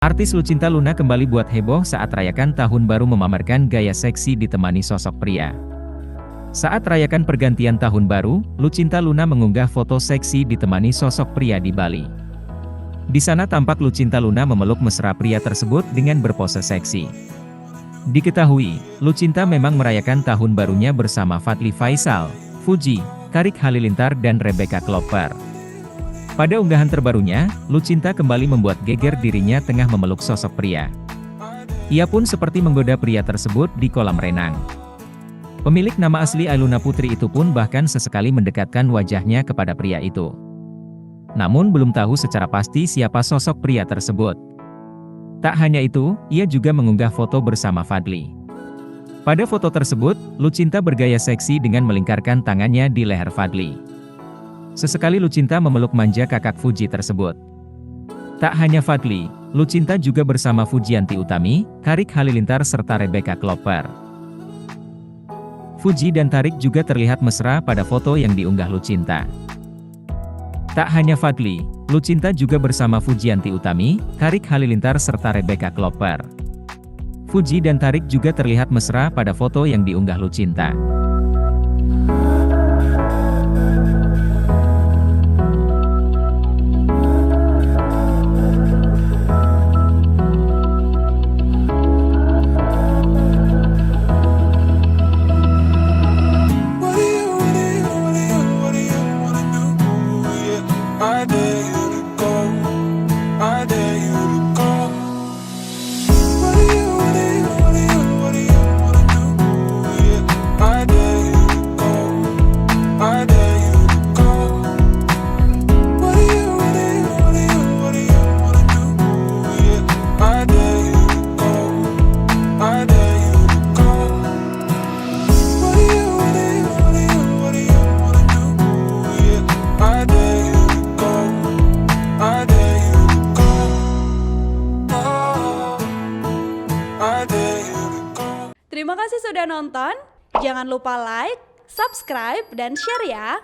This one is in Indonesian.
Artis Lucinta Luna kembali buat heboh saat rayakan tahun baru memamerkan gaya seksi ditemani sosok pria. Saat rayakan pergantian tahun baru, Lucinta Luna mengunggah foto seksi ditemani sosok pria di Bali. Di sana tampak Lucinta Luna memeluk mesra pria tersebut dengan berpose seksi. Diketahui, Lucinta memang merayakan tahun barunya bersama Fadly Faisal, Fuji, Karik Halilintar dan Rebecca Klopper. Pada unggahan terbarunya, Lucinta kembali membuat geger dirinya tengah memeluk sosok pria. Ia pun seperti menggoda pria tersebut di kolam renang. Pemilik nama asli Ailuna Putri itu pun bahkan sesekali mendekatkan wajahnya kepada pria itu. Namun belum tahu secara pasti siapa sosok pria tersebut. Tak hanya itu, ia juga mengunggah foto bersama Fadly. Pada foto tersebut, Lucinta bergaya seksi dengan melingkarkan tangannya di leher Fadly. Sesekali Lucinta memeluk manja kakak Fuji tersebut. Tak hanya Fadly, Lucinta juga bersama Fujianti Utami, Karik Halilintar serta Rebecca Klopper. Fuji dan Tarik juga terlihat mesra pada foto yang diunggah Lucinta. Tak hanya Fadly, Lucinta juga bersama Fujianti Utami, Karik Halilintar serta Rebecca Klopper. Fuji dan Tarik juga terlihat mesra pada foto yang diunggah Lucinta. Terima kasih sudah nonton, jangan lupa like, subscribe, dan share ya!